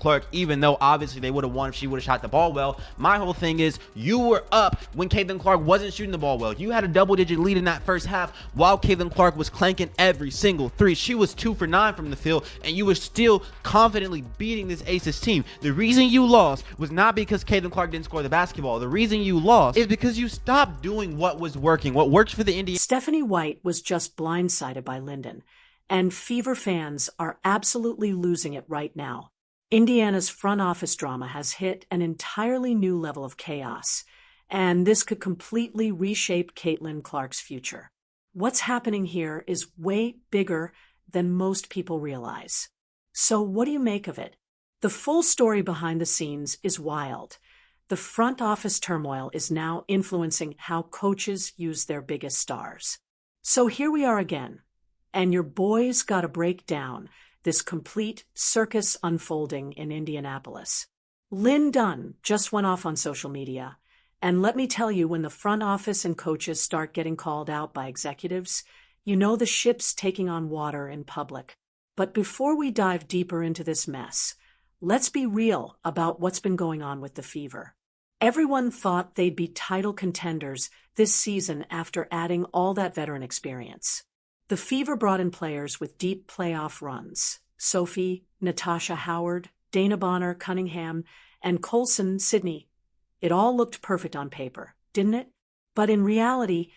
Clark, even though obviously they would have won if she would have shot the ball well. My whole thing is you were up when Caitlin Clark wasn't shooting the ball well. You had a double-digit lead in that first half while Caitlin Clark was clanking every single three. She was 2 for 9 from the field, and you were still confidently beating this Aces team. The reason you lost was not because Caitlin Clark didn't score the basketball. The reason you lost is because you stopped doing what was working, what worked for the Indiana. Stephanie White was just blindsided by Lin Dunn, and Fever fans are absolutely losing it right now. Indiana's front office drama has hit an entirely new level of chaos, and this could completely reshape Caitlin Clark's future. What's happening here is way bigger than most people realize. So what do you make of it? The full story behind the scenes is wild. The front office turmoil is now influencing how coaches use their biggest stars. So here we are again, and your boys got to break down this complete circus unfolding in Indianapolis. Lin Dunn just went off on social media, and let me tell you, when the front office and coaches start getting called out by executives, you know the ship's taking on water in public. But before we dive deeper into this mess, let's be real about what's been going on with the Fever. Everyone thought they'd be title contenders this season after adding all that veteran experience. The Fever brought in players with deep playoff runs: Sophie, Natasha Howard, Dana Bonner, Cunningham, and Colson Sydney. It all looked perfect on paper, didn't it? But in reality,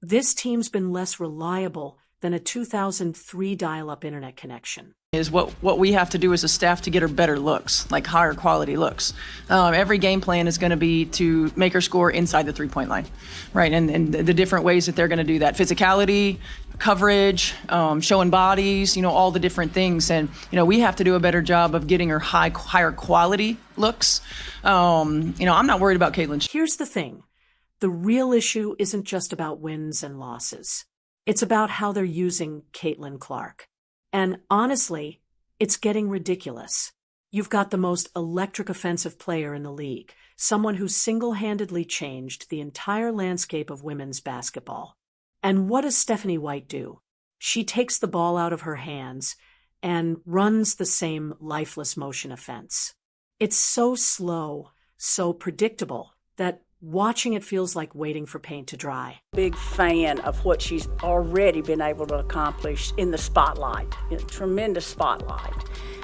this team's been less reliable than a 2003 dial-up internet connection. Is what we have to do as a staff to get her better looks, like higher quality looks. Every game plan is going to be to make her score inside the three-point line, right? And the different ways that they're going to do that: physicality, coverage, showing bodies, all the different things. And we have to do a better job of getting her higher quality looks. I'm not worried about Caitlin. Here's the thing: the real issue isn't just about wins and losses. It's about how they're using Caitlin Clark. And honestly, it's getting ridiculous. You've got the most electric offensive player in the league, someone who single-handedly changed the entire landscape of women's basketball. And what does Stephanie White do? She takes the ball out of her hands and runs the same lifeless motion offense. It's so slow, so predictable, that watching it feels like waiting for paint to dry. Big fan of what she's already been able to accomplish in the spotlight, tremendous spotlight.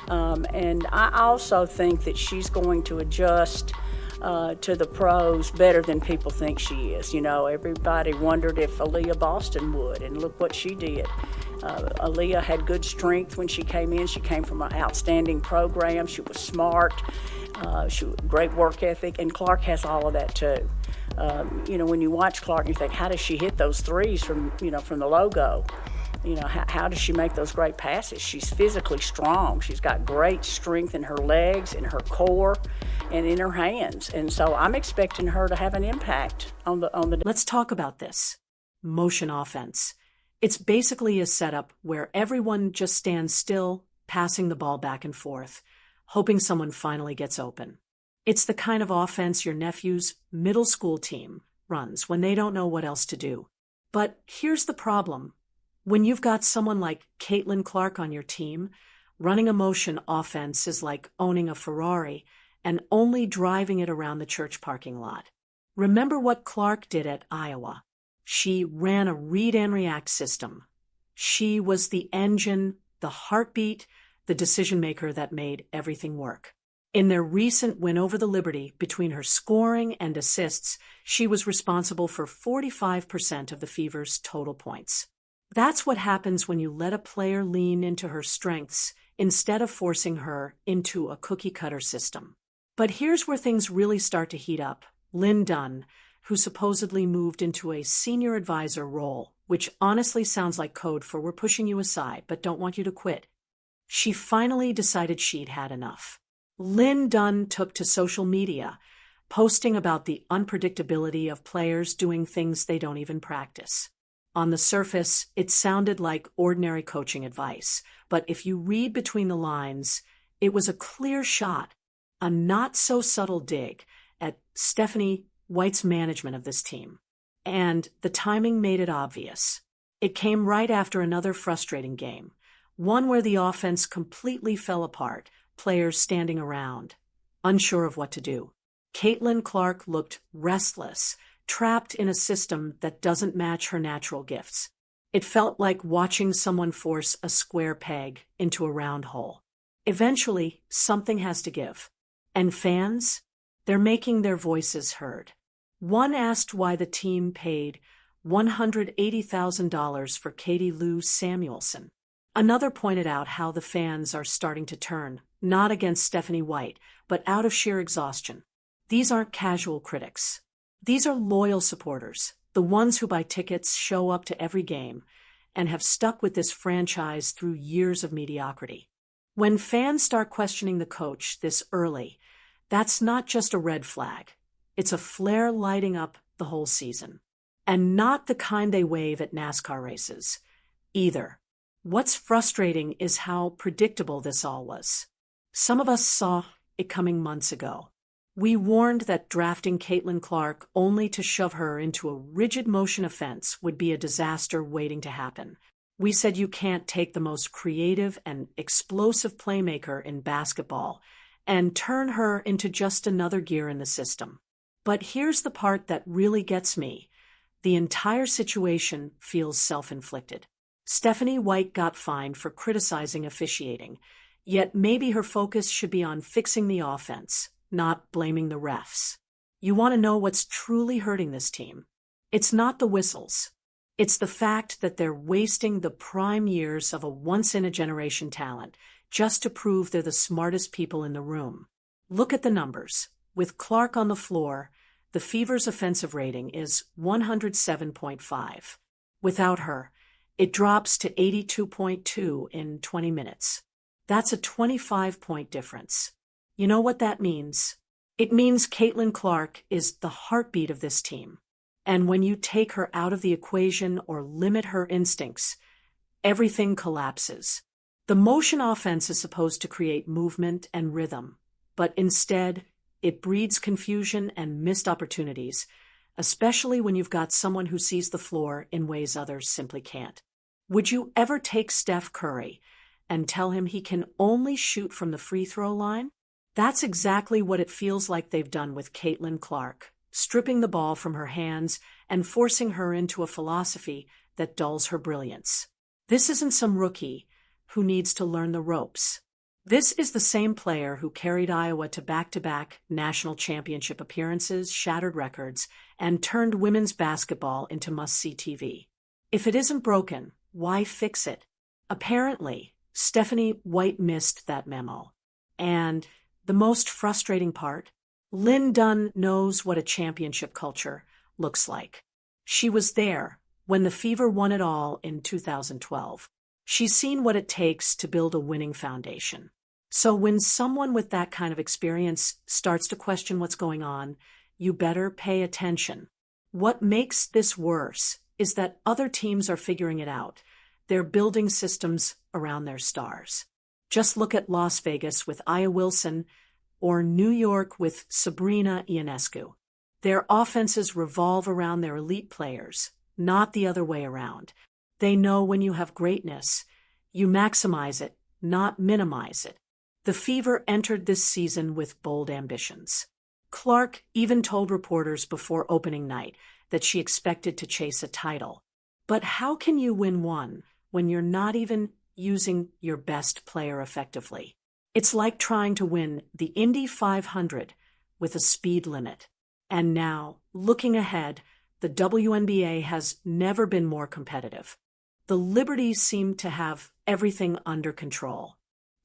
And I also think that she's going to adjust to the pros better than people think she is. Everybody wondered if Aaliyah Boston would, and look what she did. Aaliyah had good strength when she came in. She came from an outstanding program. She was smart. She was great work ethic, and Clark has all of that too. When you watch Clark, you think, how does she hit those threes from the logo? How does she make those great passes? She's physically strong. She's got great strength in her legs, in her core, and in her hands. And so I'm expecting her to have an impact on the. Let's talk about this. Motion offense. It's basically a setup where everyone just stands still, passing the ball back and forth, hoping someone finally gets open. It's the kind of offense your nephew's middle school team runs when they don't know what else to do. But here's the problem. When you've got someone like Caitlin Clark on your team, running a motion offense is like owning a Ferrari and only driving it around the church parking lot. Remember what Clark did at Iowa. She ran a read and react system. She was the engine, the heartbeat, the decision maker that made everything work. In their recent win over the Liberty, between her scoring and assists, she was responsible for 45% of the Fever's total points. That's what happens when you let a player lean into her strengths instead of forcing her into a cookie-cutter system. But here's where things really start to heat up. Lin Dunn, who supposedly moved into a senior advisor role, which honestly sounds like code for "we're pushing you aside, but don't want you to quit." She finally decided she'd had enough. Lin Dunn took to social media, posting about the unpredictability of players doing things they don't even practice. On the surface, it sounded like ordinary coaching advice, but if you read between the lines, it was a clear shot, a not-so-subtle dig at Stephanie White's management of this team. And the timing made it obvious. It came right after another frustrating game, one where the offense completely fell apart, players standing around, unsure of what to do. Caitlin Clark looked restless, trapped in a system that doesn't match her natural gifts. It felt like watching someone force a square peg into a round hole. Eventually, something has to give. And fans? They're making their voices heard. One asked why the team paid $180,000 for Katie Lou Samuelson. Another pointed out how the fans are starting to turn, not against Stephanie White, but out of sheer exhaustion. These aren't casual critics. These are loyal supporters, the ones who buy tickets, show up to every game, and have stuck with this franchise through years of mediocrity. When fans start questioning the coach this early, that's not just a red flag. It's a flare lighting up the whole season. And not the kind they wave at NASCAR races, either. What's frustrating is how predictable this all was. Some of us saw it coming months ago. We warned that drafting Caitlin Clark only to shove her into a rigid motion offense would be a disaster waiting to happen. We said you can't take the most creative and explosive playmaker in basketball and turn her into just another gear in the system. But here's the part that really gets me. The entire situation feels self-inflicted. Stephanie White got fined for criticizing officiating, yet maybe her focus should be on fixing the offense, not blaming the refs. You want to know what's truly hurting this team? It's not the whistles. It's the fact that they're wasting the prime years of a once-in-a-generation talent just to prove they're the smartest people in the room. Look at the numbers. With Clark on the floor, the Fever's offensive rating is 107.5. Without her, it drops to 82.2 in 20 minutes. That's a 25-point difference. You know what that means? It means Caitlin Clark is the heartbeat of this team. And when you take her out of the equation or limit her instincts, everything collapses. The motion offense is supposed to create movement and rhythm, but instead, it breeds confusion and missed opportunities, especially when you've got someone who sees the floor in ways others simply can't. Would you ever take Steph Curry and tell him he can only shoot from the free throw line? That's exactly what it feels like they've done with Caitlin Clark, stripping the ball from her hands and forcing her into a philosophy that dulls her brilliance. This isn't some rookie who needs to learn the ropes. This is the same player who carried Iowa to back-to-back national championship appearances, shattered records, and turned women's basketball into must-see TV. If it isn't broken, why fix it? Apparently, Stephanie White missed that memo. And the most frustrating part, Lin Dunn knows what a championship culture looks like. She was there when the Fever won it all in 2012. She's seen what it takes to build a winning foundation. So when someone with that kind of experience starts to question what's going on, you better pay attention. What makes this worse is that other teams are figuring it out. They're building systems around their stars. Just look at Las Vegas with Aya Wilson or New York with Sabrina Ionescu. Their offenses revolve around their elite players, not the other way around. They know when you have greatness, you maximize it, not minimize it. The Fever entered this season with bold ambitions. Clark even told reporters before opening night that she expected to chase a title. But how can you win one when you're not even using your best player effectively? It's like trying to win the Indy 500 with a speed limit. And now, looking ahead, the WNBA has never been more competitive. The Liberties seem to have everything under control.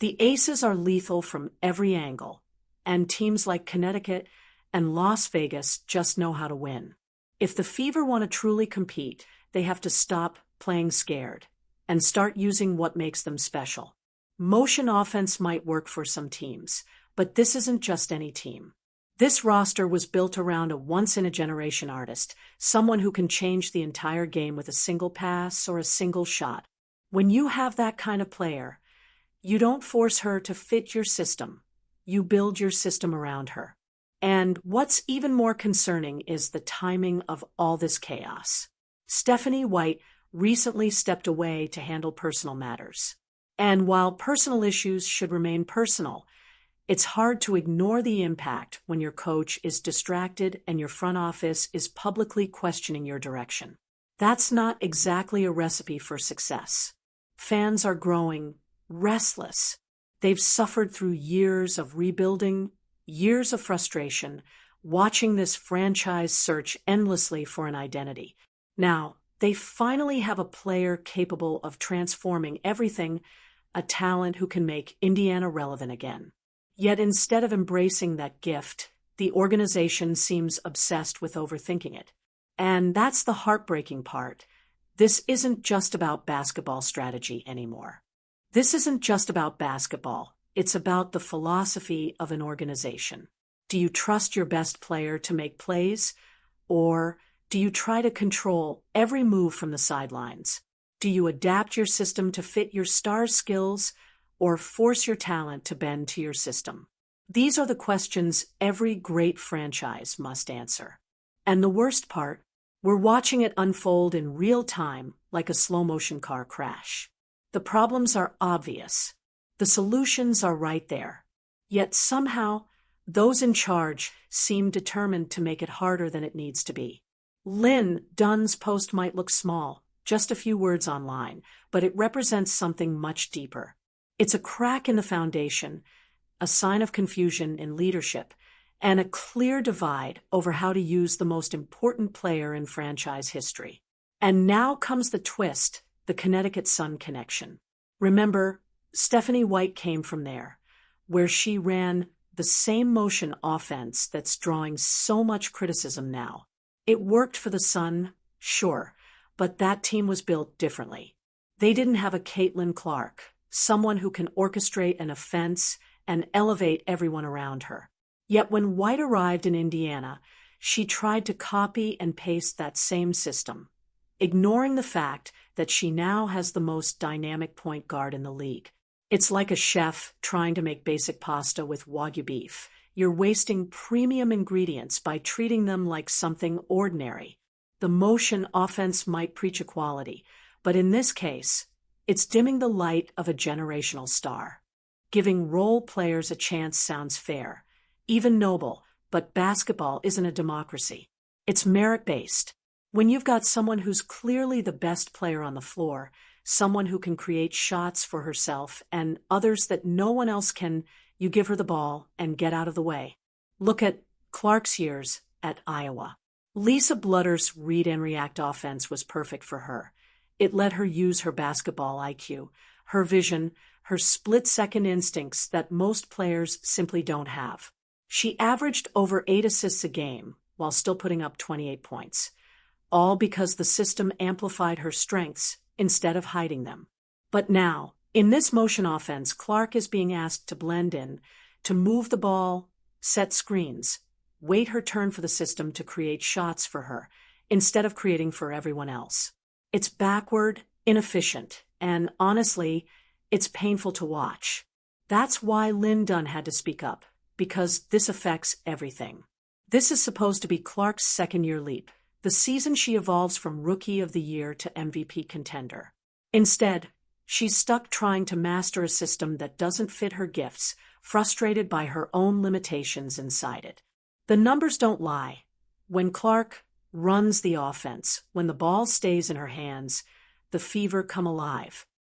The Aces are lethal from every angle, and teams like Connecticut and Las Vegas just know how to win. If the Fever want to truly compete, they have to stop playing scared and start using what makes them special. Motion offense might work for some teams, but this isn't just any team. This roster was built around a once-in-a-generation artist, someone who can change the entire game with a single pass or a single shot. When you have that kind of player, you don't force her to fit your system. You build your system around her. And what's even more concerning is the timing of all this chaos. Stephanie White recently stepped away to handle personal matters. And while personal issues should remain personal, It's hard to ignore the impact when your coach is distracted and your front office is publicly questioning your direction. That's not exactly a recipe for success. Fans are growing restless. They've suffered through years of rebuilding, years of frustration, watching this franchise search endlessly for an identity. Now, they finally have a player capable of transforming everything, a talent who can make Indiana relevant again. Yet instead of embracing that gift, the organization seems obsessed with overthinking it. And that's the heartbreaking part. This isn't just about basketball strategy anymore. This isn't just about basketball. It's about the philosophy of an organization. Do you trust your best player to make plays? Or do you try to control every move from the sidelines? Do you adapt your system to fit your star skills or force your talent to bend to your system? These are the questions every great franchise must answer. And the worst part, we're watching it unfold in real time like a slow-motion car crash. The problems are obvious. The solutions are right there. Yet somehow, those in charge seem determined to make it harder than it needs to be. Lin Dunn's post might look small, just a few words online, but it represents something much deeper. It's a crack in the foundation, a sign of confusion in leadership, and a clear divide over how to use the most important player in franchise history. And now comes the twist, the Connecticut Sun connection. Remember, Stephanie White came from there, where she ran the same motion offense that's drawing so much criticism now. It worked for the Sun, sure, but that team was built differently. They didn't have a Caitlin Clark, someone who can orchestrate an offense and elevate everyone around her. Yet when White arrived in Indiana, she tried to copy and paste that same system, ignoring the fact that she now has the most dynamic point guard in the league. It's like a chef trying to make basic pasta with Wagyu beef. You're wasting premium ingredients by treating them like something ordinary. The motion offense might preach equality, but in this case, it's dimming the light of a generational star. Giving role players a chance sounds fair, even noble, but basketball isn't a democracy. It's merit-based. When you've got someone who's clearly the best player on the floor, someone who can create shots for herself and others that no one else can, you give her the ball and get out of the way. Look at Clark's years at Iowa. Lisa Blutter's read and react offense was perfect for her. It let her use her basketball IQ, her vision, her split-second instincts that most players simply don't have. She averaged over 8 assists a game while still putting up 28 points, all because the system amplified her strengths instead of hiding them. But now, in this motion offense, Clark is being asked to blend in, to move the ball, set screens, wait her turn for the system to create shots for her, instead of creating for everyone else. It's backward, inefficient, and honestly, it's painful to watch. That's why Lin Dunn had to speak up, because this affects everything. This is supposed to be Clark's second-year leap, the season she evolves from Rookie of the Year to MVP contender. Instead, she's stuck trying to master a system that doesn't fit her gifts, frustrated by her own limitations inside it. The numbers don't lie. When Clark runs the offense, when the ball stays in her hands, the Fever come alive.